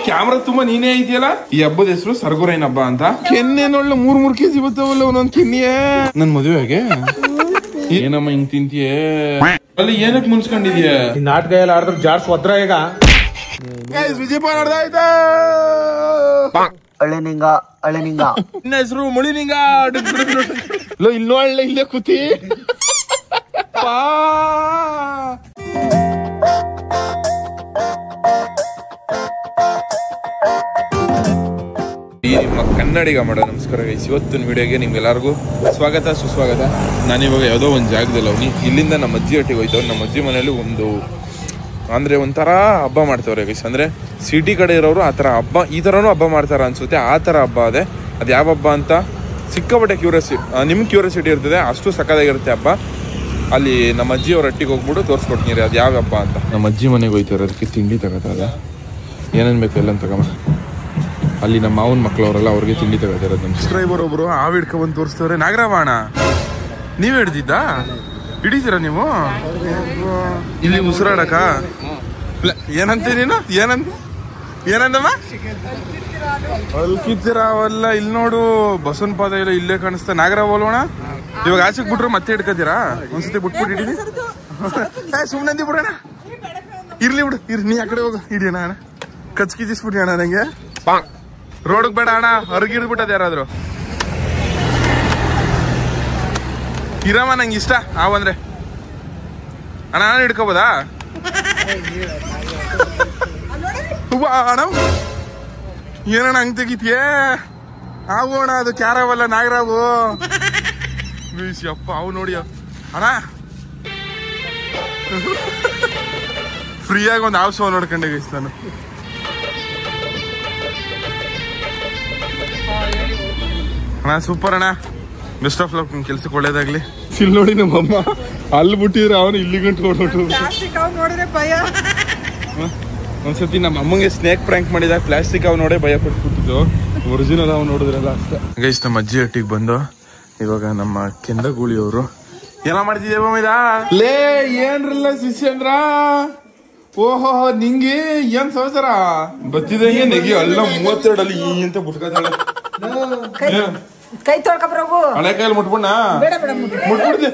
Camera ತುಂಬಾ ನೀನೇ ಇದೆಯಲ್ಲ. ಈ ಹಬ್ಬದ ಹೆಸರು ಸರ್ಗುರೈನ್ ಹಬ್ಬ ಅಂತ. ಕೆನ್ನೆನೊಳ್ಳೆ 3 ಕೆಜಿ ಬರ್ತಾವಲ್ಲ ಒಂದೊಂದ್ ಕೆನ್ನಿಯೇ. ನನ್ ಮದುವೆಗೆ ಏನಮ್ಮ ಹಿಂಗ್ ತಿಂತೀಯ? ಅಲ್ಲಿ ಏನಕ್ಕೆ ಮುನ್ಸ್ಕೊಂಡಿದ್ಯ? ನಾಟಕ ಎಲ್ಲ ಆಡಿದ್ರೆ ಜಾಡ್ಸ್ ಒದ್ರ ಈಗ ವಿಜಯಪ್ಪ ನೋಡ್ದ ಆಯ್ತಾ? ಅಳೆನಿಂಗ ನಿನ್ನ ಹೆಸರು ಮುಳಿನಿಂಗ. ಇಲ್ಲೋ ಒಳ್ಳೆ ಇಲ್ಲೇ ಕೂತಿ ನಿಮ್ಮ ಕನ್ನಡಿಗ ಮಾಡೋ ನಮಸ್ಕಾರ ಗೈಸ್. ಇವತ್ತಿನ ವಿಡಿಯೋಗೆ ನಿಮ್ಗೆಲ್ಲರಿಗೂ ಸ್ವಾಗತ ಸುಸ್ವಾಗತ. ನಾನಿವಾಗ ಯಾವುದೋ ಒಂದು ಜಾಗದಲ್ಲಿ ಅವನಿ. ಇಲ್ಲಿಂದ ನಮ್ಮ ಅಜ್ಜಿ ಒಟ್ಟಿಗೆ ಹೋಯ್ತವ್ರು. ನಮ್ಮ ಅಜ್ಜಿ ಮನೇಲಿ ಅಂದ್ರೆ ಒಂಥರ ಹಬ್ಬ ಮಾಡ್ತವ್ರೆ ಗೈಸ್. ಅಂದ್ರೆ ಸಿಟಿ ಕಡೆ ಇರೋರು ಆ ಥರ ಹಬ್ಬ, ಈ ಥರನೂ ಹಬ್ಬ ಮಾಡ್ತಾರ ಅನ್ಸುತ್ತೆ. ಆ ಥರ ಹಬ್ಬ ಅದೇ. ಅದು ಯಾವ ಹಬ್ಬ ಅಂತ ಸಿಕ್ಕಾಪಟ್ಟೆ ನಿಮ್ಗೆ ಕ್ಯೂರಿಯಾಸಿಟಿ ಇರ್ತದೆ. ಅಷ್ಟು ಸಕ್ಕದಾಗಿರುತ್ತೆ ಹಬ್ಬ. ಅಲ್ಲಿ ನಮ್ಮ ಅಜ್ಜಿಯವ್ರ ಒಟ್ಟಿಗೆ ಹೋಗ್ಬಿಟ್ಟು ತೋರಿಸ್ಕೊಡ್ತೀನಿ ಅದು ಯಾವ ಹಬ್ಬ ಅಂತ. ನಮ್ಮ ಅಜ್ಜಿ ಮನೆಗೆ ಹೋಯ್ತಾರೆ, ಅದಕ್ಕೆ ತಿಂಡಿ ತಗೋತಾರೆ. ಏನೇನು ಬೇಕು ಎಲ್ಲ ತಗೊಂಬ. ಅಲ್ಲಿ ನಮ್ಮ ಮಾವನ ಮಕ್ಕಳವರೆಲ್ಲ ಅವ್ರಿಗೆ ತಿಂಡಿ ತಗೋತಾರೆ. ನಮ್ಮ ಸಬ್ಸ್ಕ್ರೈಬರ್ ಒಬ್ರು ಹಾವು ಹಿಡ್ಕೊಂಡ್ಬಂದು ತೋರಿಸ್ತವ್ರೆ. ನಾಗರಾವಣ ನೀವೇ ಹಿಡ್ದಿದ್ದ? ಹಿಡಿತೀರಾ ನೀವು ಇಲ್ಲಿ ಉಸಿರಾಡಕ? ಏನಂತ ನೀನು? ಏನಂದಮ್ಮ? ಅಲ್ಲಿ ಕಿತ್ತೀರಾ ಅವೆಲ್ಲ. ಇಲ್ಲಿ ನೋಡು ಬಸವನ ಪಾದ ಎಲ್ಲ ಇಲ್ಲೇ ಕಾಣಿಸ್ತಾ. ನಾಗರಾವ್ ಅಲ್ವಣ? ಇವಾಗ ಆಚೆಗೆ ಬಿಟ್ರೆ ಮತ್ತೆ ಹಿಡ್ಕತೀರಾ? ಒಂದ್ಸತಿ ಬಿಟ್ಬಿಟ್ಟು ಹಿಡೀನಿ. ಸುಮ್ಮನೆ ಬಿಡೋಣ. ಇರ್ಲಿ ಬಿಡು, ನೀ ಆ ಕಡೆ ಹೋಗ. ಹಿಡಿಯೋಣ ಅಣ್ಣ, ಕಚ್ಕಿಜಿಸ್ಬಿಡಿ ಅಣ್ಣ. ನಂಗೆ ರೋಡ್ಗೆ ಬೇಡ ಅಣ್ಣ, ಹೊರಗಿಡ್ಬಿಟ್ಟದ ಯಾರಾದ್ರು. ಇರಮ್ಮ, ನಂಗೆ ಇಷ್ಟ ಹಾವಂದ್ರೆ. ಅಣ್ಣ ನಾನು ಹಿಡ್ಕೋಬೋದಾ? ಅಣ್ಣ ಏನಣ್ಣ ಹಂಗ್ ತೆಗಿತೀಯ? ಹಾವು ಅಣ್ಣ, ಅದು ಕ್ಯಾರವಲ್ಲ, ನಾಗರಾವು. ಅಪ್ಪ ಅವು ನೋಡಿ ಅಣ್ಣ. ಫ್ರೀಯಾಗಿ ಒಂದು ಹಾವು ಶೋ ನೋಡ್ಕೊಂಡೆ ಗೈಸ್ ನಾನು. ಅಣ್ಣ ಸೂಪರ್ ಅಣ್ಣ, ಬೆಸ್ಟ್ ಆಫ್ ಲಕ್, ಕೆಲ್ಸಕ್ಕೆ ಒಳ್ಳೇದಾಗ್ಲಿ. ಇಲ್ಲಿ ನೋಡಿ ನಮ್ಮಮ್ಮ ಅಲ್ಲಿ ಬಿಟ್ಟಿದ್ರೆ ಅವನು ಇಲ್ಲಿ ಗಂಟು ಹೊರಟು. ಒಂದ್ಸತಿ ನಮ್ಮ ಅಮ್ಮಂಗೆ ಸ್ನೇಕ್ ಪ್ರ್ಯಾಂಕ್ ಮಾಡಿದಾಗ ಪ್ಲಾಸ್ಟಿಕ್ ಅವ್ ನೋಡೇ ಭಯ ಪಟ್ಬಿಟ್ಟಿದ್ದು. ಒರಿಜಿನಲ್ ಅವ್ ನೋಡಿದ್ರಲ್ಲ ಅಷ್ಟೇ ಗೈಸ್. ನಮ್ಮ ಅಜ್ಜಿ ಒಟ್ಟಿಗೆ ಬಂದು ಇವಾಗ ನಮ್ಮ ಕೆಂದಗೂಳಿಯವರು ಏನೋ ಮಾಡ್ತಿದ್ದೇವ ಲೇ. ಏನ್ರಲ್ಲ ಶಿಷ್ಯಂದ್ರ? ಓಹೋ ನಿಂಗೆ ಏನ್ ಸಹಚಾರ? ಬತ್ತಿದಂಗೆ ನೆಗಿ ಅಲ್ಲ 32 ಅಲ್ಲಿ ಈ ಅಂತ ಬಿಟ್ಕೊತಾಳೆ. ಕೈ ತೊಳ್ಕ ಪ್ರಭು. ಹಳೆ ಕೈಯಲ್ಲಿ ಮುಟ್ಬಿಡ್ನ? ಮುಟ್ಬಿಡ್ದೆ.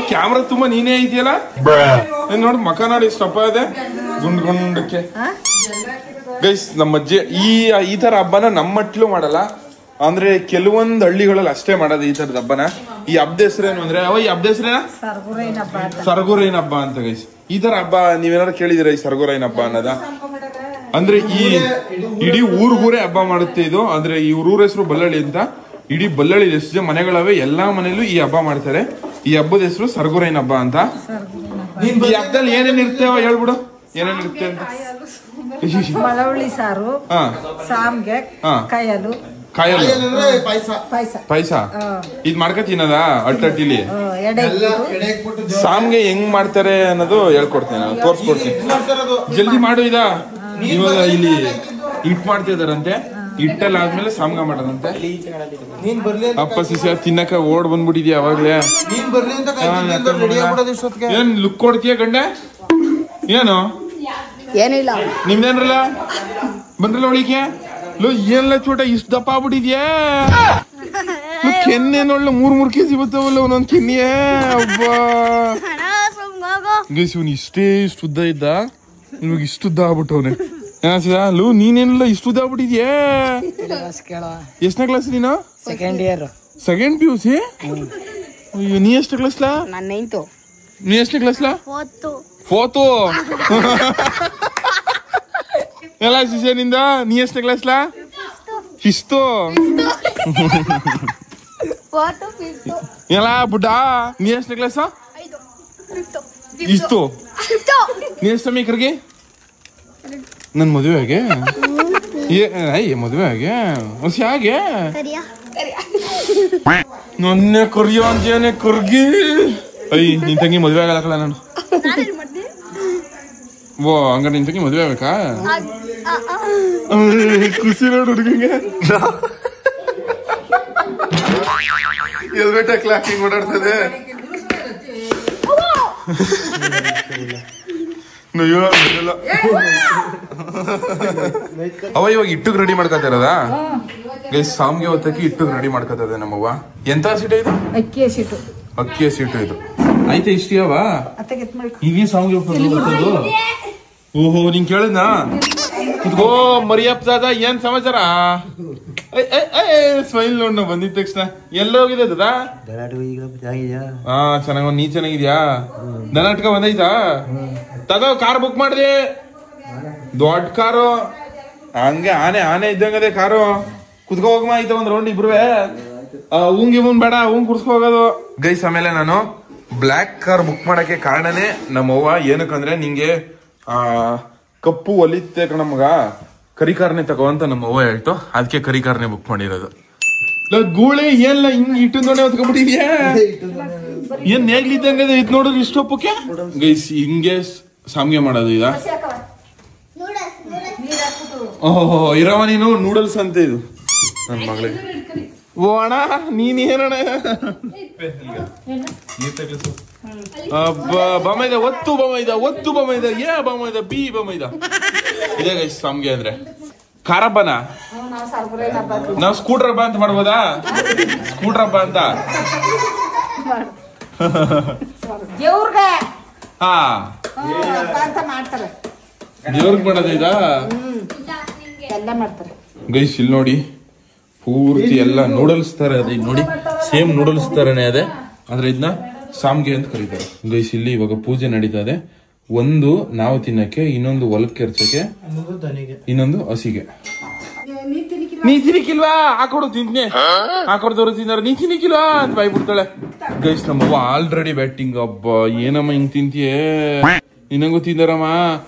ಕ್ಯಾಮ್ರಾ ತುಂಬಾ ನೀನೇ ಇದೆಯಲ್ಲ. ನೋಡಿ ಮಕ ನೋಡಿ ಸ್ಟಪ್ ಇದೆ ಗುಂಡಕ್ಕೆ. ಗೈಸ್ ನಮ್ಮ ಅಜ್ಜಿ ಈ ತರ ಹಬ್ಬನ ನಮ್ಮ ಮಟ್ಲು ಮಾಡಲ್ಲ. ಅಂದ್ರೆ ಕೆಲವೊಂದು ಹಳ್ಳಿಗಳಲ್ಲಿ ಅಷ್ಟೇ ಮಾಡೋದು ಈ ತರದ ಹಬ್ಬನ. ಈ ಹಬ್ಬದ ಹೆಸರೇನು ಅಂದ್ರೆ ಈ ಹಬ್ಬದ ಹೆಸರೇನ ಸರ್ಗುರೈನ್ ಹಬ್ಬ ಅಂತ ಗೈಸ್. ಈ ತರ ಹಬ್ಬ ನೀವೇನಾದ್ರು ಕೇಳಿದಿರ ಈ ಸರ್ಗುರೈನ್ ಹಬ್ಬ ಅನ್ನೋದ? ಅಂದ್ರೆ ಈ ಇಡೀ ಊರ್ಗೂರೇ ಹಬ್ಬ ಮಾಡುತ್ತೆ ಇದು. ಅಂದ್ರೆ ಈ ಊರ ಹೆಸರು ಬಲ್ಲಳ್ಳಿ ಅಂತ. ಇಡೀ ಬಲ್ಲಳ್ಳಿ ಎಷ್ಟು ಮನೆಗಳವೆ ಎಲ್ಲಾ ಮನೇಲೂ ಈ ಹಬ್ಬ ಮಾಡ್ತಾರೆ. ಈ ಹಬ್ಬದ ಹೆಸರು ಸರ್ಗುರೈನ್ ಹಬ್ಬ ಅಂತ. ಈ ಹಬ್ಬದಲ್ಲಿ ಏನೇನ್ ಇರ್ತೇವ ಹೇಳ್ಬಿಡು, ಏನೇನ್ ಇರುತ್ತೆ ಅಂತ. ಮಳವಳ್ಳಿ ಸಾರು, ಸಾಮ್ಗೆ, ಕಾಯಲು ಪಾಯಸ ಇದ್ ಮಾಡ್ಕ ತಿನ್ನದ ಅಟ್ಟಟ್ಟಿಲಿ. ಸಾಮ್ಗೆ ಹೆಂಗ್ ಮಾಡ್ತಾರೆ ಅನ್ನೋದು ಹೇಳ್ಕೊಡ್ತೀನಿ ನಾನು, ತೋರ್ಸ್ಕೊಡ್ತೀನಿ. ಜಲ್ದಿ ಮಾಡು. ಇವಾಗ ಇಲ್ಲಿ ಹಿಟ್ ಮಾಡ್ತಿದಾರಂತೆ. ಹಿಟ್ಟೆಲ್ಲ ಆದ್ಮೇಲೆ ಸಾಮ್ಗ ಮಾಡೋದಂತೆ. ಅಪ್ಪ ಶಿಷ್ಯ ತಿನ್ನಕ ಓಡ್ ಬಂದ್ಬಿಟ್ಟಿದ್ಯಾ ಅವಾಗ್ಲೇ. ಏನ್ ಲುಕ್ ಕೊಡ್ತೀಯ ಗಂಡೆ? ಏನು ಏನಿಲ್ಲ ನಿಮ್ದೇನ್ರಲ್ಲ ಬಂದ್ರಲ್ಲ ಒಳಿಕೆ. ಏನೆಲ್ಲ ಚೋಟ ಇಷ್ಟ ದಪ್ಪ ಆಗ್ಬಿಟ್ಟಿದ್ಯಾ? ಕೆನ್ನೆನೊಳ್ಳೆ 3 ಕೆಜಿ ಬರ್ತಾವಲ್ಲ ಒಂದೊಂದ್ ಕೆನ್ನಿಯೇ. ಅಬ್ಬಾ ಇವನ್ ಇಷ್ಟೇ ಉದ್ದ ಇದ್ದ, ಇವಾಗ ಇಷ್ಟುದ್ದ ಆಗ್ಬಿಟ್ಟವ್ನೆ. ಲೂ ನೀನೆಲ್ಲ ಇಷ್ಟುದ್ದ ಆಗ್ಬಿಟ್ಟಿದ್ಯಾ? ಎಷ್ಟನೇ ಕ್ಲಾಸ್ ನೀನು? Second PUC. ನೀ ಎಷ್ಟು ಕ್ಲಾಸ್ಲಾ? ನೀ ಎಷ್ಟನೇ ಕ್ಲಾಸ್ಲಾ? 4th. ಎಲ್ಲ ಶಿಷ್ಯನಿಂದ ನೀ ಎಷ್ಟನೇ ಕ್ಲಾಸ್ಲಾ? 5th. ಎಲ್ಲ ಬುಡ್ಡ ನೀ ಎಷ್ಟನೇ ಕ್ಲಾಸ? 5th. ನೀ ಎಷ್ಟು ಸಮಯಕ್ಕೆ ನನ್ ಮದುವೆಗೆ ಮದುವೆಗೆ ಹಾಗೆ ನನ್ನೆ ಕರಿಯೋ ಅಂತೇನೆ ಕರ್ಗಿ. ನಿನ್ ತಂಗಿ ಮದುವೆ ಆಗಲ್ಲ ನಾನು. ಓ ಹಂಗ ನಿನ್ ತಂಗಿ ಮದುವೆ ಆಗ್ಬೇಕಾ? ಖುಷಿ ನೋಡು ಹುಡುಗಿಗೆ. ಹೆಲ್ಮೆಟ್ ಹಾಕಿ ಓಡಾಡ್ತದೆ. ಅವ ಇವಾಗ ಇಟ್ಟಗ್ ರೆಡಿ ಮಾಡ್ಕೊತಾ ಇರೋದಾ ಗೈಸ್? ಸಾಮ್ಗೆ ಹೊತ್ತಕ್ಕೆ ಇಟ್ಟಗ್ ರೆಡಿ ಮಾಡ್ಕೊತಾ ಇದೆ ನಮ್ಮವ್ವ. ಎಂತ ಸೀಟ ಇದು? ಅಕ್ಕಿಯ ಸೀಟು. ಅಕ್ಕಿಯ ಸೀಟು ಇದು. ಆಯ್ತಾ ಇಷ್ಟವ ಇಲ್ಲಿ ಸಾಮ್ಗೆ ಬರ್ತದು. ಓಹೋ ನೀನ್ ಕೇಳಿದ್ನಾ? ಕುತ್ಕೋ ಮರಿಯಪ್ಪ ದಾದ, ಏನ್ ಸಮಾಚಾರ? ಸ್ಮೈಲ್ ನೋಡ್ ನಾವ್ ಬಂದಿದ ತಕ್ಷಣ. ಎಲ್ಲ ಹೋಗಿದೆ ಅದಾ? ಹಾ ಚೆನ್ನಾಗ. ನೀ ಚೆನ್ನಾಗಿದ್ಯಾ? ದನಾಟಕ ಬಂದೈತಾ? ತಗೋ ಕಾರ್ ಬುಕ್ ಮಾಡಿದೆ, ದೊಡ್ಡ ಕಾರು. ಹಂಗೆ ಆನೆ ಆನೆ ಇದ್ದಂಗದೆ ಕಾರು. ಕುತ್ಕೋ ಹೋಗಮ್ಮ ಆಯ್ತಾ ಒಂದ್ ರೌಂಡ್ ಇಬ್ರುವೆ. ಹೂಂಗಿ ಹೂನ್ ಬೇಡ, ಹೂಂಗ್ ಕುಡ್ಸ್ಕೊ ಹೋಗೋದು ಗೈಸ್. ಆಮೇಲೆ ನಾನು ಬ್ಲ್ಯಾಕ್ ಕಾರ್ ಬುಕ್ ಮಾಡಕ್ಕೆ ಕಾರಣನೇ ನಮ್ಮವ್ವ. ಏನಕ್ಕಂದ್ರೆ ನಿಂಗೆ ಕಪ್ಪು ಒಲಿತೆ ಕಣಮಗ, ಕರಿ ಕಾರ್ನೇ ತಗೋ ಅಂತ ನಮ್ಮವ್ವ ಹೇಳ್ತು. ಅದಕ್ಕೆ ಕರಿ ಕಾರ್ನೇ ಬುಕ್ ಮಾಡಿರೋದು. ಗೂಳೆ ಏನ್ಲ ಹಿಂಗ್ ಇಟ್ಟು ನೋಡಿ ಹೊತ್ಕೊಂಡ್ಬಿಟ್ಟಿದ್ಯಾ? ಏನ್ ನೇಗ್ಲಿದ್ದಂಗ ಇದ್ ನೋಡಿದ್ರೆ ಇಷ್ಟೊಪ್ಪಕ್ಕೆ ಗೈಸ್. ಹಿಂಗೆ ಸಾಮ್ಗೆ ಮಾಡೋದು ಇದ? ಓಹೋ ಇರವ ನೀನು. ನೂಡಲ್ಸ್ ಅಂತ ಇದು ನನ್ ಮಗಳಿಗೆ. ಓ ಅಣ್ಣ ನೀನ್ ಏನಣ್ಣ ಬಮೈದ ಒತ್ತು ಬಮೈದ ಒತ್ತು ಬಮೈದ ಏ ಬಮೈದ ಬಿ ಬಮೈದ. ಇದೇ ಗೈಸ್ ಸಾಮ್ಗೆ ಅಂದ್ರೆ. ಖಾರ ಹಬ್ಬನ ನಾವ್ ಸ್ಕೂಟರ್ ಹಬ್ಬ ಅಂತ ಮಾಡ್ಬೋದಾ? ಸ್ಕೂಟರ್ ಹಬ್ಬ ಅಂತ. ಹಾ ದೇವ್ರಿಗೆ ಮಾಡೋದ ಇದ? ಗೈಸ್ ಇಲ್ಲಿ ನೋಡಿ ಪೂರ್ತಿ ಎಲ್ಲ ನೂಡಲ್ಸ್ ತರ ಅದೇ ನೋಡಿ. ಸೇಮ್ ನೂಡಲ್ಸ್ ತರನೇ ಅದೇ, ಆದ್ರೆ ಇದನ್ನ ಸಾಮ್ಗೆ ಅಂತ ಕರೀತಾರೆ ಗೈಸ್. ಇಲ್ಲಿ ಇವಾಗ ಪೂಜೆ ನಡೀತಾ ಇದೆ. ಒಂದು ನಾವು ತಿನ್ನಕ್ಕೆ, ಇನ್ನೊಂದು ಹೊಲಕ್ಕೆ ಎರ್ಚಕ್ಕೆ, ಇನ್ನೊಂದು ಹಸಿಗೆ. ನೀ ತಿನ್ನಿಕ್ಕಿಲ್ವಾ? ಹಾಕೊಡು ತಿಂತೀನಿ. ಹಾಕೊಡ್ದವ್ರು ತಿಂದಾರ, ನೀ ತಿನ್ನಿಕ್ಕಿಲ್ವಾ ಅಂತ ಬಾಯ್ಬಿಡ್ತಾಳೆ ಗೈಸ್. ನಮ್ಮವ್ವ ಆಲ್ರೆಡಿ ಬ್ಯಾಟಿಂಗ್. ಹಬ್ಬ ಏನಮ್ಮ ಹಿಂಗ್ ತಿಂತೀಯೇ? ನಿನ್ನಂಗೂ ತಿಂದಾರಮ್ಮ.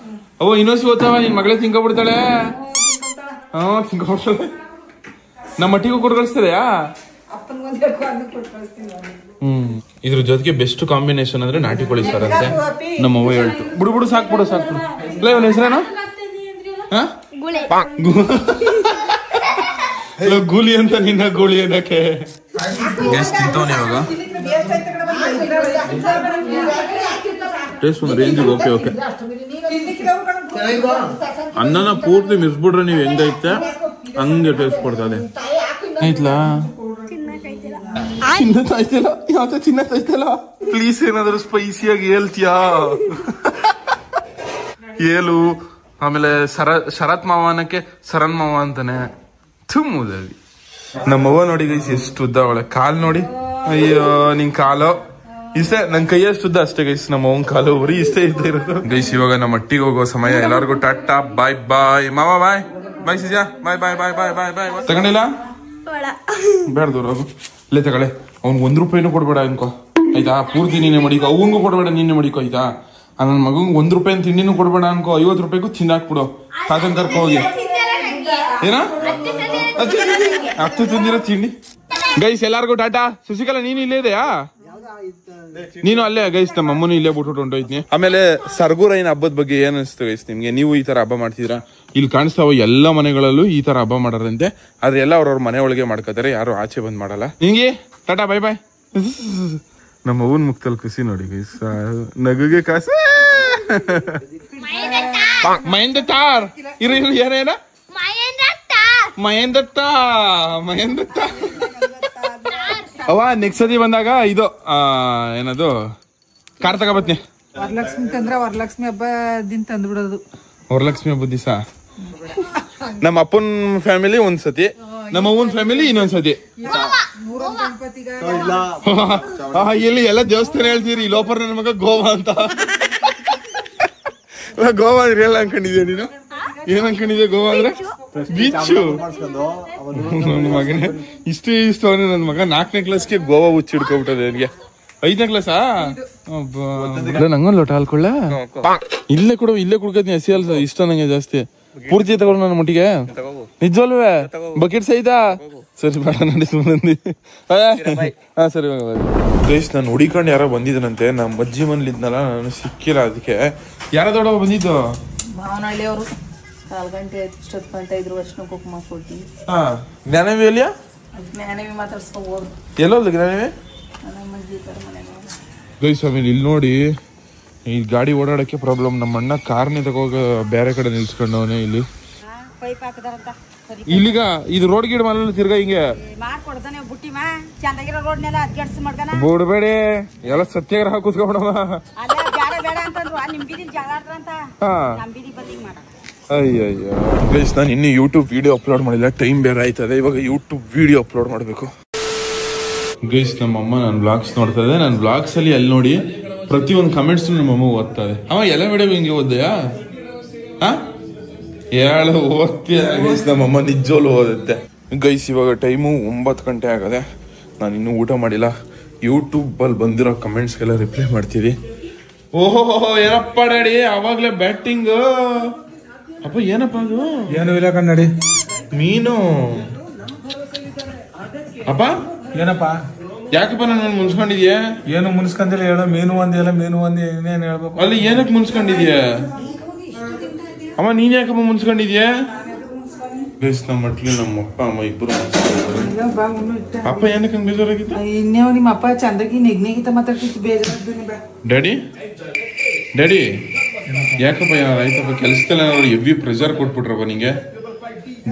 ಅವ ಇನ್ನೊಸಿ ಓದ್ತಾವ, ನಿನ್ ಮಗಳೇ ತಿನ್ಕೊಬಿಡ್ತಾಳೆ. ಹಾ ತಿನ್ಕೊಬಿಡ್ತಾಳೆ. ನಮ್ಮ ಮಟ್ಟಿಗೂ ಕೊಟ್ಟು ಕಳಿಸ್ತದೆಯಾ? ಇದ್ರ ಜೊತೆಗೆ ಬೆಸ್ಟ್ ಕಾಂಬಿನೇಷನ್ ಅಂದ್ರೆ ನಾಟಿ ಕೋಳಿ ಸಾರ್ ಅಂತೆ ನಮ್ಮವ್ವ ಹೇಳ್ತು. ಬಿಡು ಬಿಡು ಸಾಕ್ಬಿಡು ಸಾಕ್ಬಿಡು. ಇಲ್ಲ ಇವನ ಹೆಸರೇನು? ಗೂಲಿ ಅಂತ ನಿನ್ನ ಗೂಳಿ ಅನ್ನಕ್ಕೆ ತಿಂತವನಿ ಇವಾಗ. ಟೇಸ್ಟ್ ಒಂದು ರೇಂಜ್. Okay okay. ಅನ್ನನ ಪೂರ್ತಿ ಮಿಸ್ಬಿಡ್ರೆ ನೀವ್ ಹೆಂಗೈತೆ ಹಂಗೆ ಟೇಸ್ಟ್ ಕೊಡ್ತದೆ. ಆಯ್ತಲಾ? ಚಿನ್ನತ್ತಾಯ್ತಿಲ್ಲ ಯಾವತ್ತ ಚಿನ್ನತ್ತಾಯ್ತಲ್ಲ. ಪ್ಲೀಸ್ ಏನಾದ್ರು ಸ್ಪೈಸಿಯಾಗಿ ಹೇಳ್ತೀಯಾ? ಹೇಳು. ಆಮೇಲೆ ಶರತ್ ಮಾವ ಅನ್ನಕ್ಕೆ ಸರನ್ ಮಾವ ಅಂತಾನೆ. ತುಂಬುದಲ್ಲಿ ನಮ್ಮವ್ವ ನೋಡಿ ಗೈಸ್ ಎಷ್ಟು ಉದ್ದ ಅವಳೆ. ಕಾಲ್ ನೋಡಿ. ಅಯ್ಯೋ ನಿನ್ ಕಾಲು ಇಷ್ಟೇ, ನನ್ ಕೈಯಷ್ಟು ಉದ್ದ ಅಷ್ಟೇ ಗೈಸ್. ನಮ್ಮ ಅವ್ನ ಕಾಲು ಬರೀ ಇಷ್ಟೇ ಇದ್ದೇ ಇರೋದು ಗೈಸ್. ಇವಾಗ ನಮ್ಮ ಮಟ್ಟಿಗೆ ಹೋಗೋ ಸಮಯ. ಎಲ್ಲಾರ್ಗು ಟಾಟಾ ಬಾಯ್ ಬಾಯ್. ಮಾವ ಬಾಯ್ ಬಾಯ್. ಸಿಜಾ ಬಾಯ್ ಬಾಯ್ ಬಾಯ್ ಬಾಯ್ ಬಾಯ್ ಬಾಯ್. ತಗೊಂಡಿಲ್ಲ ಬೇಡ ದೂರ ಹೋಗು. ಇಲ್ಲೇ ತಗೊಳ್ಳೆ. ಅವ್ನ್ ₹1 ಕೊಡ್ಬೇಡ ಅನ್ಕೋ ಆಯ್ತಾ? ಪೂರ್ತಿ ನೀನೆ ಮಡಿಕೋ. ಅವಂಗೂ ಕೊಡ್ಬೇಡ, ನೀನೆ ಮಡಿಕೋ ಆಯ್ತಾ? ನನ್ನ ಮಗಂಗ್ ₹1 ತಿಂಡಿನೂ ಕೊಡ್ಬೇಡ ಅನ್ಕೋ. ₹50 ತಿನ್ನಾಕ್ಬಿಡು. ತಾತನ್ ಕರ್ಕೊ ಹೋಗಿ. ಏನ ಹತ್ತು ತಿಂದಿರೋ ತಿಂಡಿ ಗೈಸ್. ಎಲ್ಲಾರ್ಗು ಟಾಟಾ. ಶಶಿಕಲಾ ನೀನು ಇಲ್ಲೇ ಇದೆಯಾ? ನೀನು ಅಲ್ಲೇ ಗೈಸ್. ನಮ್ಮ ಅಮ್ಮನು ಇಲ್ಲೇ ಬಿಟ್ಬಿಟ್ಟು ಹೊಂಟೋಯ್ತೀನಿ. ಆಮೇಲೆ ಸರ್ಗುರೈನ ಹಬ್ಬದ ಬಗ್ಗೆ ಏನ್ ಅನಿಸ್ತು ಗೈಸ್ ನಿಮ್ಗೆ? ನೀವು ಈ ತರ ಹಬ್ಬ ಮಾಡ್ತಿದ್ರಾ? ಇಲ್ಲಿ ಕಾಣಿಸ್ತಾವ ಎಲ್ಲ ಮನೆಗಳಲ್ಲೂ ಈ ತರ ಹಬ್ಬ ಮಾಡಾರಂತೆ. ಆದ್ರೆ ಎಲ್ಲ ಅವ್ರವ್ರ ಮನೆ ಒಳಗೆ ಮಾಡ್ಕೋತಾರೆ, ಯಾರು ಆಚೆ ಬಂದ್ ಮಾಡಲ್ಲ. ನಿಂಗೆ ಟಾಟಾ ಬಾಯ್ ಬಾಯ್. ನಮ್ಮ ಅವ್ವನ್ ಮುಕ್ತಲ್ ಖುಷಿ ನೋಡಿ ಗೈಸ್. ನಗುಗೆ ಕಾಸು. ಮಹೇಂದ್ರ ತಾರ್ ಇರು ಇರು. ಏನೇನ ಮಹೇಂದ್ರ ಅವ ನೆಕ್ಸ್ಟ್ ಸತಿ ಬಂದಾಗ ಇದು ಏನದು ಕಾರ್ ತಗೋಬತ್ನಿ. ವರಲಕ್ಷ್ಮಿ ತಂದ್ರ ವರಲಕ್ಷ್ಮಿ ಹಬ್ಬದಿಂದ ತಂದ್ಬಿಡೋದು. ವರಲಕ್ಷ್ಮಿ ಹಬ್ಬದ ದಿವಸ ನಮ್ಮ ಅಪ್ಪನ ಫ್ಯಾಮಿಲಿ ಒಂದ್ಸತಿ, ನಮ್ಮ ಅವ್ವನ್ ಫ್ಯಾಮಿಲಿ ಇನ್ನೊಂದ್ಸತಿ. ಇಲ್ಲಿ ಎಲ್ಲ ದೇವಸ್ಥಾನ ಹೇಳ್ತೀರಿ. ಲೋಪರ್ ನನ್ನ ಮಗ ಗೋವಾ ಅಂತ. ಗೋವಾ ಅಂದ್ರೆ ಎಲ್ಲ ಅನ್ಕೊಂಡಿದ್ಯಾ ನೀನು? ಏನ್ ಅನ್ಕೊಂಡಿದ್ಯಾ ಗೋವಾ ಅಂದ್ರೆ? ಬೀಚು. ನನ್ನ ಮಗನೇ ಇಷ್ಟು ಅವನೇ ನನ್ನ ಮಗ 4ನೇ ಕ್ಲಾಸ್ಗೆ ಗೋವಾ ಹುಚ್ಚಿ ಹಿಡ್ಕೊಬಿಟ್ಟದೆ ಅವನಿಗೆ. 5ನೇ ಕ್ಲಾಸಾ? ನಂಗೊಂದು ಲೋಟ ಹಾಲ್ಕೊಳ್ಳ. ಇಲ್ಲೇ ಕುಡ್ಕತ್ನಿ. ಹಸಿ ಹಾಲ್ ಇಷ್ಟ ನಂಗೆ ಜಾಸ್ತಿ. ಪೂರ್ತಿ ತಗೊಂಡು ನನ್ನ ಮಟ್ಟಿಗೆ ನಿಜವಲ್ವೇ? ಬಕೆಟ್ ಸಹಿತ? ಸರಿ ಬೇಡ ನೋಡಿ ಸುಮ್ಮನೆ. ಹಾ ಸರಿ ಗೈಸ್. ನಾನು ಹುಡಿಕೊಂಡು ಯಾರೋ ಬಂದಿದ್ದನಂತೆ. ನಮ್ಮ ಅಜ್ಜಿ ಮನೇಲಿದ್ನಲ್ಲ, ನಾನು ಸಿಕ್ಕಿಲ್ಲ. ಅದಕ್ಕೆ ಯಾರ ದೊಡ್ಡ ಬಂದಿದ್ದು? ಮಾವನಹಳ್ಳಿ ಅವರು 4 ಗಂಟೆ ಆಯ್ತು. ಇಷ್ಟೊತ್ತು ಗಂಟೆ ಇದ್ರು ಅಷ್ಟು ಕುಕ್ಮ ಕೊಡ್ತೀವಿ. ಹಾ ಜ್ಞಾನವಿ ಅಲ್ಲಿಯಾ? ಜ್ಞಾನವಿ ಮಾತಾಡ್ಸ್ಕೋಬಹುದು. ಎಲ್ಲೋದು ಜ್ಞಾನವಿ? ಗೈಸ್ ಆಮೇಲೆ ಇಲ್ಲಿ ನೋಡಿ ಈ ಗಾಡಿ ಓಡಾಡಕ್ಕೆ ಪ್ರಾಬ್ಲಮ್. ನಮ್ಮ ಅಣ್ಣ ಕಾರ್ನೇ ತಗೋಗ ಬೇರೆ ಕಡೆ ನಿಲ್ಸ್ಕೊಂಡವನೇ ಇಲ್ಲಿ. ಇಲ್ಲಿಗ ಇದು ರೋಡ್ ಗಿಡ ಮಲ್ಲ ತಿರ್ಗಾ ಹಿಂಗೆ ಬಿಡ್ಬೇಡಿ, ಎಲ್ಲ ಸತ್ಯಾಗ್ರಹ ಕೂತ್ಕೊಂಡವ. ಅಯ್ಯಯ್ಯೋ ಗೈಸ್, ನಾನು ಇನ್ನೂ ಯೂಟ್ಯೂಬ್ ವಿಡಿಯೋ ಅಪ್ಲೋಡ್ ಮಾಡಿಲ್ಲ, ಟೈಮ್ ಬೇರೆ ಆಯ್ತದೆ. ಇವಾಗ ಯೂಟ್ಯೂಬ್ ವಿಡಿಯೋ ಅಪ್ಲೋಡ್ ಮಾಡಬೇಕು. ಗೈಸ್, ನಮ್ಮಮ್ಮ ನನ್ನ ಬ್ಲಾಗ್ಸ್ ನೋಡ್ತಾ ಇದೆ. ನನ್ನ ಬ್ಲಾಗ್ಸ್ ಅಲ್ಲಿ ಅಲ್ಲಿ ನೋಡಿ ಪ್ರತಿಯೊಂದು ಕಮೆಂಟ್ಸ್ ನಮ್ಮಮ್ಮ ಓದ್ತಾ ಇದೆ. ಅವ ಎಲ್ಲ ವಿಡಿಯೋ ಹಿಂಗೆ ಓದ್ದೆಯಾ? ಹೇಳು, ಓದ್ತೀಯ ಗೈಸ್? ನಮ್ಮಮ್ಮ ನಿಜವಲ್ಲೂ ಓದುತ್ತೆ. ಗೈಸ್, ಇವಾಗ ಟೈಮು 9 ಗಂಟೆ ಆಗದೆ. ನಾನು ಇನ್ನೂ ಊಟ ಮಾಡಿಲ್ಲ. ಯೂಟ್ಯೂಬಲ್ಲಿ ಬಂದಿರೋ ಕಮೆಂಟ್ಸ್ಗೆಲ್ಲ ರಿಪ್ಲೈ ಮಾಡ್ತೀವಿ. ಓಹೋ ಏನಪ್ಪ ಡ್ಯಾಡಿ, ಅವಾಗ್ಲೇ ಬ್ಯಾಟಿಂಗ್. ಅಪ್ಪ ಏನಪ್ಪ ಅದು? ಏನು ಇಲ್ಲ ಕನ್ನಡಿ ಮೀನು. ಅಪ್ಪ ಏನಪ್ಪ? ಯಾಕಪ್ಪ ನಾನು ಮುನ್ಸ್ಕೊಂಡಿದ್ಯಾ? ಏನು ಮುನ್ಸ್ಕೊಂಡಿಲ್ಲ ಹೇಳು. ಮೀನು ಒಂದಿಲ್ಲ, ಮೀನು ಒಂದಿ, ಇನ್ನೇನು ಹೇಳ್ಬೇಕು? ಅಲ್ಲಿ ಏನಕ್ಕೆ ಮುನ್ಸ್ಕೊಂಡಿದ್ಯಾ? ಅಮ್ಮ ನೀನ್ ಯಾಕಪ್ಪ ಮುನ್ಸ್ಕೊಂಡಿದ್ಯಾ? ಗೈಸ್, ನಮ್ಮ ಮಟ್ಲಿ ನಮ್ಮ ಅಪ್ಪ ಅಮ್ಮ ಇಬ್ಬರು. ಅಪ್ಪ ಏನಕ್ಕೆ ಹಂಗೆ ಬೇಜಾರಾಗಿತ್ತು? ಇನ್ನೇ ನಿಮ್ಮ ಅಪ್ಪ ಚಂದಾಗಿ ನೆಗ್ನೆಗಿತ ಮಾತಾಡ್ತಿತ್ತು, ಬೇಜಾರಾಗ್ತೀನಿ. ಡ್ಯಾಡಿ ಡ್ಯಾಡಿ ಯಾಕಪ್ಪ ಆಯ್ತಪ್ಪ? ಕೆಲ್ಸದಲ್ಲಿ ಏನಾದ್ರು ಹೆವಿ ಪ್ರೆಷರ್ ಕೊಟ್ಬಿಟ್ರಪ್ಪ ನಿಂಗೆ?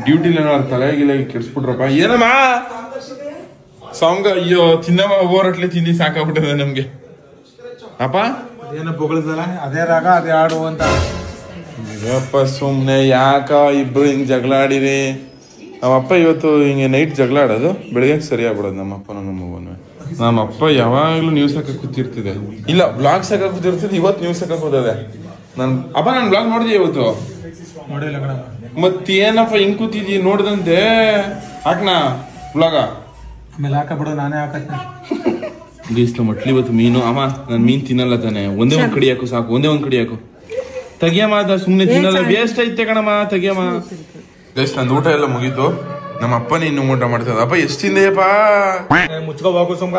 ಡ್ಯೂಟಿಲಿ ಏನಾದ್ರು ತಲೆಗಿಲ್ಲ ಕೆಡ್ಸ್ಬಿಟ್ರಪ್ಪ? ಏನಮ್ಮ ಸಾಂಗ್? ಅಯ್ಯೋ ತಿನ್ನಮ್ಮ, ಓರಟ್ಲೆ ತಿಂದಿ ಸಾಕಾಗ್ಬಿಟ್ಟದ ನಮ್ಗೆ. ಅಪ್ಪ ಏನೋ ಬೊಗಳದಲ್ಲ, ಅದೇ ರಾಗ ಅದೇ ಹಾಡು ಅಂತ. ಅಪ್ಪ ಸುಮ್ನೆ ಯಾಕ ಇಬ್ರು ಹಿಂಗ್ ಜಗಳ ಆಡಿರಿ? ನಮ್ಮಪ್ಪ ಇವತ್ತು ಹಿಂಗೆ ನೈಟ್ ಜಗಳ ಆಡೋದು, ಬೆಳಿಗ್ಗೆ ಸರಿ ಆಗ್ಬಿಡೋದು ನಮ್ಮಪ್ಪನ ನಮ್ಮವ್ವನು. ನಮ್ಮಪ್ಪ ಯಾವಾಗ್ಲೂ ನ್ಯೂಸ್ ಹಾಕಕ್ ಕೂತಿರ್ತಿದೆ. ಇಲ್ಲ, ಬ್ಲಾಗ್ಸ್ ಹಾಕಕ್ ಕೂತಿರ್ತಿದೆ. ಇವತ್ತು ನ್ಯೂಸ್ ಹಾಕಕ್ ಹೋದದೆ. ನಾನು ಬ್ಲಾಗ್ ನೋಡಿದೆ ಇವತ್ತು. ನೋಡಿಲ್ಲ ಕಣ. ಮತ್ತೇನಪ್ಪ ಹಿಂಗ್ ಕೂತಿದ್ದಿ? ನೋಡ್ದಂತೆ ಹಾಕ್ನಾ ಬ್ಲಾಗ? ಆಮೇಲೆ ಹಾಕಬಿಡು, ನಾನೇ ಹಾಕತ್ತೀನಿ. ಗೀಸ್ಲ ಮಟ್ಲಿ ಇವತ್ತು ಮೀನು. ಅಮ್ಮ ನಾನು ಮೀನ್ ತಿನ್ನಲ್ಲ ತಾನೆ. ಒಂದೇ ಒಂದ್ ಕಡಿ ಹಾಕು ಸಾಕು, ಒಂದೇ ಒಂದ್ ಕಡಿ ಹಾಕು. ತೆಗಿಯಮ್ಮ, ಅದ ಸುಮ್ನೆ ತಿನ್ನಲ್ಲ, ವೇಸ್ಟ್ ಐತೆ ಕಣಮ್ಮ, ತೆಗಿಯಮ್ಮ. ಗೈಸ್, ನಂದು ಊಟ ಎಲ್ಲ ಮುಗೀತು. ನಮ್ಮ ಅಪ್ಪನೇ ಇನ್ನು ಊಟ ಮಾಡ್ತದ. ಅಪ್ಪ ಎಷ್ಟು ತಿಂದೆಯಪ್ಪ? ಮುಚ್ಕೋ ಹೋಗು ಸುಮ್ಗ.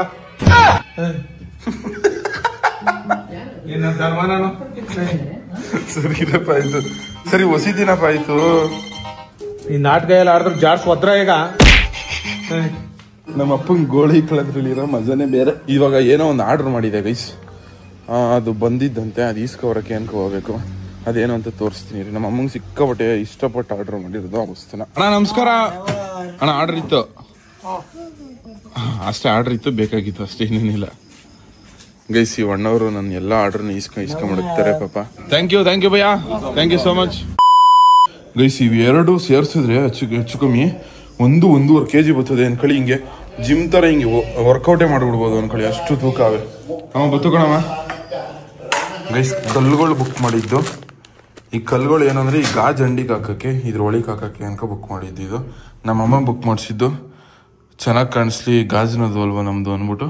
ಏನಂತ ನಾನು? ಸರಿನಪ್ಪ ಆಯ್ತು. ಸರಿ, ಹೊಸಿ ದಿನಪ್ಪ ಆಯ್ತು. ಈ ನಾಟಕ ಎಲ್ಲ ಆಡಿದ್ರೆ ಜಾಡ್ಸ್ ಒದ್ರ ಈಗ. ನಮ್ಮ ಅಪ್ಪಂಗೆ ಗೋಳಿ ಕಳೆದ್ರಲ್ಲಿರೋ ಮಜಾನೇ ಬೇರೆ. ಇವಾಗ ಏನೋ ಒಂದು ಆರ್ಡರ್ ಮಾಡಿದೆ ಗೈಸ್, ಅದು ಬಂದಿದ್ದಂತೆ. ಅದು ಈಸ್ಕೊವರಕ್ಕೆ ಅನ್ಕೊ ಹೋಗ್ಬೇಕು. ಅದೇನು ಅಂತ ತೋರಿಸ್ತೀನಿ ರೀ. ನಮ್ಮ ಅಮ್ಮಂಗೆ ಸಿಕ್ಕಾಪಟ್ಟೆ ಇಷ್ಟಪಟ್ಟು ಆರ್ಡರ್ ಮಾಡಿರೋದು ಆ ವಸ್ತುನ. ಅಣ್ಣ ನಮಸ್ಕಾರ. ಅಣ್ಣ ಆರ್ಡರ್ ಇತ್ತು ಅಷ್ಟೇ, ಆರ್ಡರ್ ಇತ್ತು, ಬೇಕಾಗಿತ್ತು ಅಷ್ಟೇ, ಇನ್ನೇನಿಲ್ಲ ಗೈಸ್. ಈ ಅಣ್ಣವರು ನನ್ನ ಎಲ್ಲ ಆರ್ಡರ್ನ ಇಸ್ಕೊಂಡ್ಬಿಡುತ್ತಾರೆ ಪಾಪ. ಥ್ಯಾಂಕ್ ಯು ಭಯ್ಯ, thank you so much. Guys, ಇವೆರಡು ಸೇರಿಸಿದ್ರೆ ಹೆಚ್ಚು ಕಮ್ಮಿ 1-1.5 kg ಬರ್ತದೆ ಅನ್ಕೊಳ್ಳಿ. ಹಿಂಗೆ ಜಿಮ್ ತರ ಹಿಂಗೆ ವರ್ಕೌಟೇ ಮಾಡ್ಬಿಡ್ಬೋದು ಅನ್ಕೊಳ್ಳಿ, ಅಷ್ಟು ತೂಕ ಅವೆ. ಅವ ಬತ್ತು ಕಣವ. ಗೈಸ್, ಕಲ್ಲುಗಳು ಬುಕ್ ಮಾಡಿದ್ದು. ಈ ಕಲ್ಲುಗಳು ಏನಂದ್ರೆ ಈ ಗಾಜ್ ಅಂಡಿಗೆ ಹಾಕಕ್ಕೆ, ಇದ್ರ ಒಳಗೆ ಹಾಕಕ್ಕೆ ಅನ್ಕೊ ಬುಕ್ ಮಾಡಿದ್ದು. ಇದು ನಮ್ಮಮ್ಮ ಬುಕ್ ಮಾಡಿಸಿದ್ದು. ಚೆನ್ನಾಗಿ ಕಾಣಿಸ್ಲಿ, ಗಾಜಿನದು ಅಲ್ವಾ ನಮ್ದು ಅಂದ್ಬಿಟ್ಟು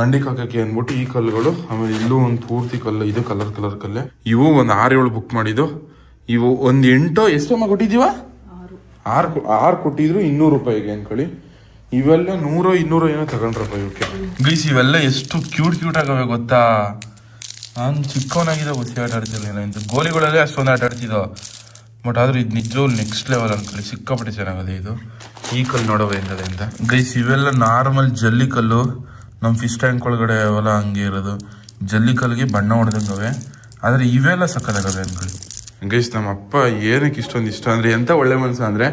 ಅಂಡಿಗೆ ಹಾಕಕ್ಕೆ ಅಂದ್ಬಿಟ್ಟು ಈ ಕಲ್ಲುಗಳು. ಆಮೇಲೆ ಇಲ್ಲೂ ಒಂದು ಪೂರ್ತಿ ಕಲ್ಲು, ಇದು ಕಲರ್ ಕಲ್ಲೇ. ಇವು ಒಂದು 6-7 ಬುಕ್ ಮಾಡಿದ್ದು. ಇವು ಒಂದು 8 ಎಷ್ಟಮ್ಮ ಕೊಟ್ಟಿದ್ದೀವ? 6 ಕೊಟ್ಟಿದ್ರು 200 ರೂಪಾಯಿಗೆ ಅನ್ಕೊಳ್ಳಿ. ಇವೆಲ್ಲ 100-200 ಏನೋ ತಗೊಂಡ್ರಪ್ಪ ಇವಕ್ಕೆ. ಗೈಸ್, ಇವೆಲ್ಲ ಎಷ್ಟು ಕ್ಯೂಟ್ ಆಗವೆ ಗೊತ್ತಾ? ನಾನು ಚಿಕ್ಕವನಾಗಿದ್ದ ಗೊತ್ತಿ ಆಟ ಆಡ್ತಿರ್ಲಿಲ್ಲ. ಇಂಥ ಗೋಲಿಗಳಲ್ಲೇ ಅಷ್ಟೊಂದು ಆಟ ಆಡ್ತಿದ್ದೋ. ಬಟ್ ಆದ್ರೆ ಇದು ನಿಜವಾಗ್ಲೂ ನೆಕ್ಸ್ಟ್ ಲೆವೆಲ್ ಅನ್ಕೊಳ್ಳಿ, ಸಿಕ್ಕಾಪಟ್ಟೆ ಚೆನ್ನಾಗದೆ ಇದು. ಈ ಕಲ್ಲು ನೋಡೋವೆ ಎಂತದೆ ಅಂತ ಗೈಸ್. ಇವೆಲ್ಲ ನಾರ್ಮಲ್ ಜಲ್ಲಿ ಕಲ್ಲು, ನಮ್ಮ ಫಿಶ್ ಟ್ಯಾಂಕ್ ಒಳಗಡೆ ಅವೆಲ್ಲ ಹಂಗೆ ಇರೋದು. ಜಲ್ಲಿ ಕಲ್ಲಿಗೆ ಬಣ್ಣ ಹೊಡೆದಂಗವೆ. ಆದ್ರೆ ಇವೆಲ್ಲ ಸಕ್ಕದಾಗವೆ ಅನ್ಕೊಳ್ಳಿ. ಗೈಸ್, ನಮ್ಮ ಅಪ್ಪ ಏನಕ್ಕೆ ಇಷ್ಟೊಂದು ಇಷ್ಟ ಅಂದ್ರೆ, ಎಂತ ಒಳ್ಳೆ ಮನಸ್ಸು ಅಂದ್ರೆ,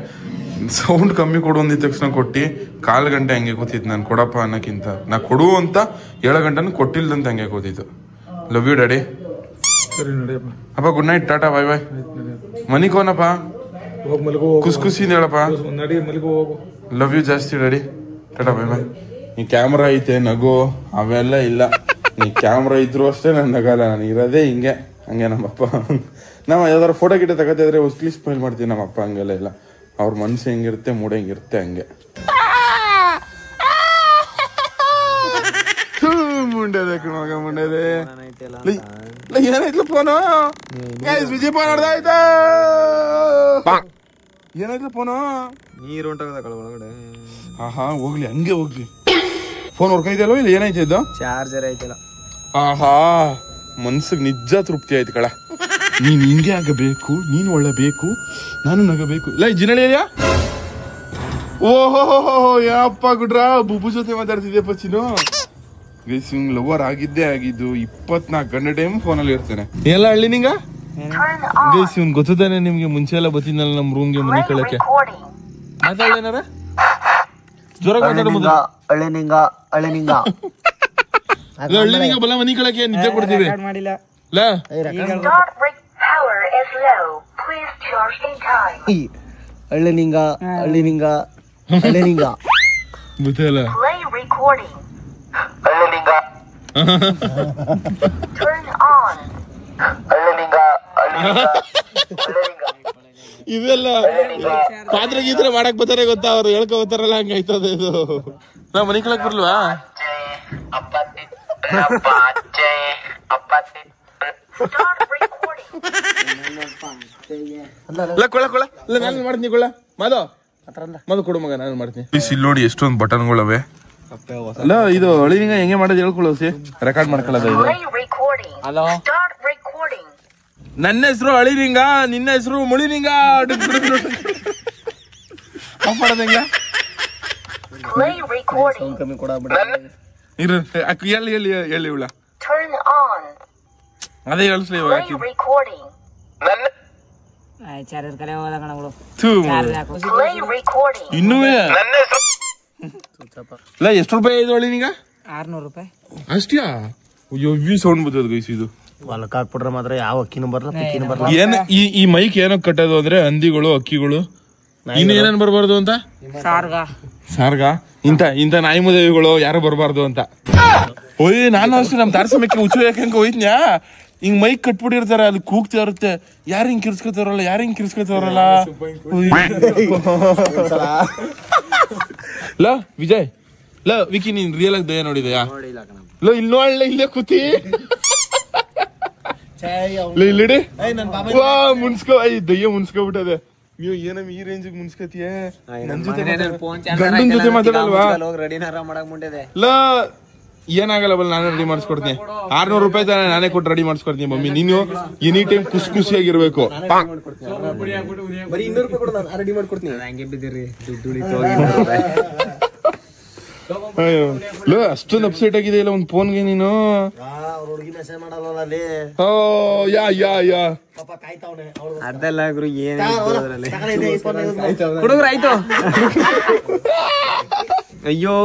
ಸೌಂಡ್ ಕಮ್ಮಿ ಕೊಡು ಅಂದಿದ ತಕ್ಷಣ ಕೊಟ್ಟು 1/4 ಗಂಟೆ ಹಂಗೆ ಕೂತಿತ್ತು. ನಾನು ಕೊಡಪ್ಪ ಅನ್ನೋಕ್ಕಿಂತ ನಾ ಕೊಡು ಅಂತ 7 ಗಂಟೆನೂ ಕೊಟ್ಟಿಲ್ದಂತ ಹಂಗೆ ಕೂತಿತ್ತು. Love you daddy. ಸರಿ ನಡಿಯಪ್ಪ. ಅಪ್ಪ ಗುಡ್ ನೈಟ್, ಟಾಟಾ, ಬಾಯ್ ಬಾಯ್. ಮನಿಕೋನಪ್ಪ, ಹೋಗಿ ಮಲಗು. ಖುಷಿಯಿಂದ ಹೇಳಪ್ಪ. ನಡಿ ಮಲಗು, ಹೋಗು. ಲವ್ ಯು ಜಾಸ್ತಿ ಡ್ಯಾಡಿ, ಟಾಟಾ, ಬಾಯ್ ಬಾಯ್. ಈ ಕ್ಯಾಮ್ರಾ ಐತೆ, ನಗು ಅವೆಲ್ಲ ಇಲ್ಲ. ನೀ ಕ್ಯಾಮ್ರಾ ಇದ್ರು ಅಷ್ಟೇ ನಾನು ನಗಲ್ಲ. ನಾನು ಇರೋದೇ ಹಿಂಗೆ. ಹಂಗೆ ನಮ್ಮಪ್ಪ ನಾವು ಯಾವ್ದಾರು ಫೋಟೋ ಗಿಟ ತಗೋತಿದ್ರೆ ಹೊಸ್ಲಿ ಸ್ಮೈಲ್ ಮಾಡ್ತೀವಿ. ನಮ್ಮಪ್ಪ ಹಂಗೆಲ್ಲ ಇಲ್ಲ. ಅವ್ರ ಮನ್ಸು ಹೆಂಗಿರುತ್ತೆ, ಮೂಡ್ ಹೆಂಗಿರುತ್ತೆ ಹಂಗೆ. ಮುಂಡೆದೆ ಕಣವಾಗ, ಮುಂಡೆದೆ. ಏನಾಯ್ತು ಫೋನು? ವಿಜಯ್ ಫೋನ್ ಹೊಡೆದಾಯ್ತಾ? ಏನಾಯ್ತು ಫೋನು? ನೀರು ಹೊಂಟಾಗದ ಒಳಗಡೆ. ಹಾ ಹೋಗ್ಲಿ, ಹಂಗೆ ಹೋಗ್ಲಿ. ಫೋನ್ ವರ್ಕ್ ಐತಲ್ವ? ಇಲ್ಲ ಏನಾಯ್ತು ಇದು? ಚಾರ್ಜರ್ ಐತಲ್ಲ. ಆಹಾ, ಮನ್ಸಿಗೆ ನಿಜ ತೃಪ್ತಿ ಆಯ್ತು ಕಳ. ನೀನ್ ಹಿಂಗೆ ಆಗಬೇಕು, ನೀನು ಒಳ್ಳೆ ಬೇಕು, ನಾನು ನಗಬೇಕು. ಇಲ್ಲ ಜಿನಳಿಯ. ಓಹೋ ಯಪ್ಪ ಗುಡ್ರ, ಬುಬ್ಬು ಜೊತೆ ಮಾತಾಡ್ತಿದ್ಯಪ್ಪ ಚಿನ್ನು. ಗೈಸ್ ಇವ್ನು ಲವರ್ ಆಗಿದ್ದು 24 ಗಂಟೆ ಟೈಮ್ ಫೋನಲ್ಲಿ ಇರ್ತಾನೆ. ಎಲ್ಲ ಹಳ್ಳಿ ನಿಂಗ ಗೈಸ್ ಇವ್ನು ಗೊತ್ತಾನೆ ನಿಮ್ಗೆ. ಮುಂಚೆ ಎಲ್ಲ ಬತ್ತಿದ್ನಲ್ಲ ನಮ್ ರೂಮ್ಗೆ ಮನೆ ಕಳಕ್ಕೆ. ಮಾತಾಡೇನಾರ ಜ್ವರ ಹಳ್ಳಿನಿಂಗ ಬಲ ಮನಿ ಕಳಕ್ಕೆ ನಿದ್ದೆ ಕೊಡ್ತೀವಿ. ಹಳ್ಳಿನಿಂಗ ಗೊತ್ತಲ್ಲ ಇದೆಲ್ಲ ಪಾತ್ರ ಗೀತ್ರ ಮಾಡಕ್ ಬರ್ತಾರೆ ಗೊತ್ತಾ, ಅವ್ರು ಹೇಳ್ಕೊ ಬರ್ತಾರಲ್ಲ ಹಂಗಾಯ್ತದ ಇದು. ನಾವ್ ಮನಿ ಕಳಕ್ ಬರ್ಲ್ವಾ? ನಾನು ಮಾಡ್ತೀನಿ ಕೊಳ್ಳ ಮದು ಕೊಡು ಮಗ, ನಾನು ಮಾಡ್ತೀನಿ. ಇಲ್ಲಿ ನೋಡಿ ಎಷ್ಟೊಂದು ಬಟನ್ಗಳವೆ. ಅಲ್ಲ ಇದು ಹಳಿನಿಂಗ ಹೆಂಗೆ ಮಾಡೋದು ಹೇಳ್ಕೊಳ್ಳೋ ಸಿ, ರೆಕಾರ್ಡ್ ಮಾಡ್ಕೊಳ್ಳೋದ ಇದು. ನನ್ನ ಹೆಸರು ಹಳಿನಿಂಗ, ನಿನ್ನ ಹೆಸರು ಮುಳಿನಿಂಗ. ಆಫ್ ಮಾಡೋದ ಹೆಂಗ? ಹೇಳಿ ಇವಳ ಅದೇ ಹೇಳಿಸ್ಲಿ ಇವಾಗ. ಇನ್ನೂ ಎಷ್ಟು ರೂಪಾಯಿ ಇದು ಹಳಿನಿಂಗ? 600 ರೂಪಾಯಿ ಅಷ್ಟ್ಯಾ? ಎವ್ವಿ ಸೌಂಡ್ ಬರ್ತದ ಗೈಸ್ ಇದು. ಹೊಲಕ್ ಹಾಕ್ಬಿಟ್ರೆ ಮಾತ್ರ ಯಾವ ಅಕ್ಕಿನೂ ಬರಲ್ಲ. ಏನ್ ಈ ಮೈಕ್ ಏನಕ್ಕೆ ಕಟ್ಟೋದು ಅಂದ್ರೆ ಹಂದಿಗಳು, ಅಕ್ಕಿಗಳು, ಇನ್ನು ಏನೇನ್ ಬರ್ಬಾರ್ದು ಅಂತ. ಸಾರ್ಗ ಇಂತ ನಾಯಿ ಮುದೇವಿಗಳು ಯಾರು ಬರ್ಬಾರ್ದು ಅಂತ. ಓಯ್ ನಾನು ಅಷ್ಟೇ ನಮ್ ತಾರಸಮಕ್ಕೆ ಹುಚ್ಚು ಯಾಕೆ ಹೋಯ್ತನ್ಯಾ, ಹಿಂಗ್ ಮೈಕ್ ಕಟ್ಬಿಟ್ಟಿರ್ತಾರೆ, ಅಲ್ಲಿ ಕೂಗ್ತಾ ಇರುತ್ತೆ. ಯಾರು ಹಿಂಗ್ ಕಿರ್ಸ್ಕೊತಾರಲ್ಲ ಲೋ ವಿಜಯ್, ಲೋ ವಿಕಿ, ನೀನ್ ರಿಯಲ್ ಆಗಿ ದಯ ನೋಡಿದಯಾ? ಲೋ ಇಲ್ಲಿ ನೋಡ್ಲ, ಇಲ್ಲೇ ಕೂತಿ ಇಲ್ಲಿಡಿ ಮುನ್ಸ್ಕೋ. ದಯ್ಯ ಮುನ್ಸ್ಕೊಬಿಟ್ಟದೆ. ನೀವು ಏನಮ್ಮ ಈ ರೇಂಜ್ ಮುನ್ಸ್ಕತಿಯ? ನನ್ ಜೊತೆ ಗಂಡನ ಜೊತೆ ಮಾತಾಡಲ್ವಾ? ಲೋ ಏನಾಗಲ್ಲ ಬಲ್, ನಾನೇ ರೆಡಿ ಮಾಡಿಸ್ಕೊಡ್ತೀನಿ. 600 ರೂಪಾಯಿ ತಾನೆ ನಾನೇ ಕೊಟ್ಟು ರೆಡಿ ಮಾಡಿಸ್ಕೊಡ್ತೀನಿ ಮಮ್ಮಿ. ನೀನು ಎನಿ ಟೈಮ್ ಖುಷಿಯಾಗಿರ್ಬೇಕು. ಅಷ್ಟೊಂದು ಅಪ್ಸೆಟ್ ಆಗಿದೆ ಇಲ್ಲ ಒಂದ್ ಫೋನ್ಗೆ ನೀನು. ಅದೆಲ್ಲ ಗುರು ಏನ್ ಹುಡುಗರು ಆಯ್ತು. ಅಯ್ಯೋ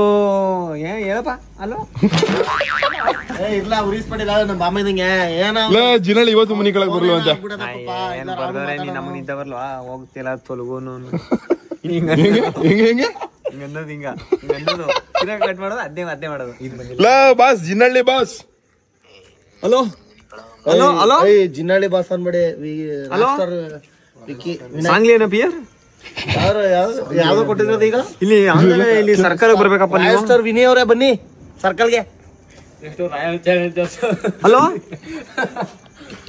ಹೇಳಪ್ಪ. ಅಲೋ ಇಲ್ಲ ಉರಿಸ್ಪಡಿಲ್ಲ ನಮ್ಮ ಬಾಮ ಇದಂಗೆ ಜಿನಳ್ಳಿ ಇವತ್ತು ಮನಿ ಕೆಳಗೆ ಬರ್ಲು ಅಂತ ಬರ್ದವ್ರೆ. ನೀ ನಮಗ್ ನಿದ್ದ ಬರ್ಲ್ವಾ? ಹೋಗ್ತಿಲ್ಲ ತೊಲಗೋನು ಹೆಂಗೆ ಅನ್ನೋದು ಹಿಂಗ ಅನ್ನೋದು ಕಟ್ ಮಾಡೋದು ಅದೇ ಮಾಡೋದು. Boss Jinalli boss. Hello hello hello Jinnalli boss ಅನ್ಬೇಡಿ. ಸಾಂಗ್ಲಿ ಏನೋ ಪಿಯರ್ ಯಾವ್ದು ಕೊಟ್ಟಿರೋದು ಈಗ? ಇಲ್ಲಿ ಸರ್ಕಲ್ ಬರ್ಬೇಕಪ್ಪ. ಸ್ಟಾರ್ ವಿನಯ್ ಅವರೇ ಬನ್ನಿ ಸರ್ಕಲ್ಗೆ. ಹಲೋ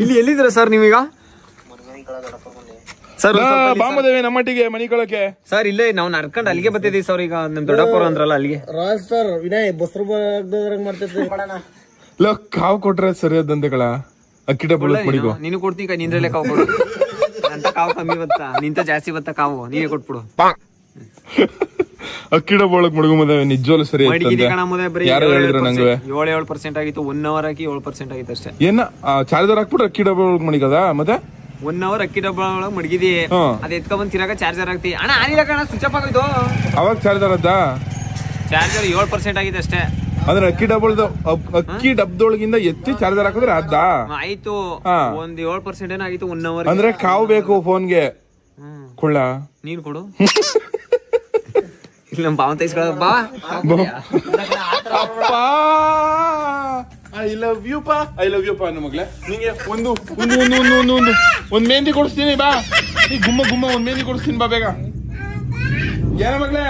ಇಲ್ಲಿ ಎಲ್ಲಿದ್ದೀರಾ ಸರ್ ನೀವೀಗ? ಸರ್ ಬಾಮದೇವಿ ನಮ್ಮಟ್ಟಿಗೆ ಮನಿ ಕಳಕ್ಕೆ ಸರ್ ಇಲ್ಲೇ ನಾವು ನಡ್ಕೊಂಡು ಅಲ್ಲಿಗೆ ಬರ್ತಿದೀವಿ ಸರ್. ಈಗ ನಮ್ ದೊಡ್ಡಪ್ಪರು ಅಂದ್ರಲ್ಲ ಅಲ್ಲಿಗೆ. ರಾಜ್ ಸರ್ ವಿನಯ್ ಬಸ್ರು ಮಾಡ್ತಿದ್ವಿ. ಕಾವು ಕೊಟ್ರೆ ಸರಿಯಾದಂತೆಗಳ ಅಕ್ಕಿ ಡಬ್ಬ ಮಡಿಕೋ. ನೀನು ಕೊಡ್ತೀನಿ ನಿಂದ್ರಲ್ಲೇ ಕಾವು ಕೊಡು ಅಂತ. ಕಾವು ಕಮ್ಮಿ ಬತ್ತ, ನಿಂತ ಜಾಸ್ತಿ ಬತ್ತ ಕಾವು, ನೀವೇ ಕೊಟ್ಬಿಡು. ಅಕ್ಕಿ ಡಬ್ಬ ಒಳಗ್ ಮಡಗು ನಿಜವಾಗ್ಲೂ ಸರಿ. 7% ಆಗಿತ್ತು. 1 hour ಹಾಕಿ 7% ಆಗಿತ್ತು ಅಷ್ಟೇ. ಏನ ಚಾರ್ಜರ್ ಹಾಕ್ಬಿಟ್ಟು ಅಕ್ಕಿ ಡಬ್ಬ ಒಳಗ್ ಮಡಿಕದ ಮತ್ತೆ 1 hour ಅಕ್ಕಿ ಡಬ್ಬ ಒಳಗ್ ಮಡಗಿದಿ. ಅದ್ ಎತ್ಕೊಂಡ್ ತಿರಾಗ ಚಾರ್ಜರ್ ಹಾಕ್ತಿ. ಅಣ್ಣ ಆನಿಲ್ಲ ಕಣ, ಸ್ವಿಚ್ ಆಫ್ ಆಗೋಯ್ತು. ಅವಾಗ ಚಾರ್ಜರ್ ಅದ ಚಾರ್ಜರ್ 7% ಆಗಿದೆ ಅಷ್ಟೇ. ಅಂದ್ರೆ ಅಕ್ಕಿ ಡಬ್ಬದೊಳಗಿಂದ ಎತ್ತಿ ಚಾರ್ಜರ್ ಹಾಕಿದ್ರೆ ಅದ ಆಯ್ತು. ಒಂದ್ 7% ಏನಾಗಿತ್ತು 1 hour. ಅಂದ್ರೆ ಕಾವು ಬೇಕು ಫೋನ್ಗೆ. ಕೊಳ್ಳ ನೀನ್ ಕೊಡು. ಇಲ್ಲ ನಮ್ ಬಾವ ತೈಸ್ಕೊಳ್ಳ ಬಾ. ಐ ಲವ್ ಯು ಪಾ ಅನ್ನೋ ಮಗ್ಲೆ. ನಿಂಗೆ ಒಂದ್ ಮೆಹಂದಿ ಕೊಡಿಸ್ತೀನಿ ಬಾ. ನೀ ಗುಮ್ಮ ಒಂದ್ ಮೆಹಂದಿ ಕೊಡಿಸ್ತೀನಿ ಬಾ ಬೇಗ. ಏನ ಮಗ್ಲೆ?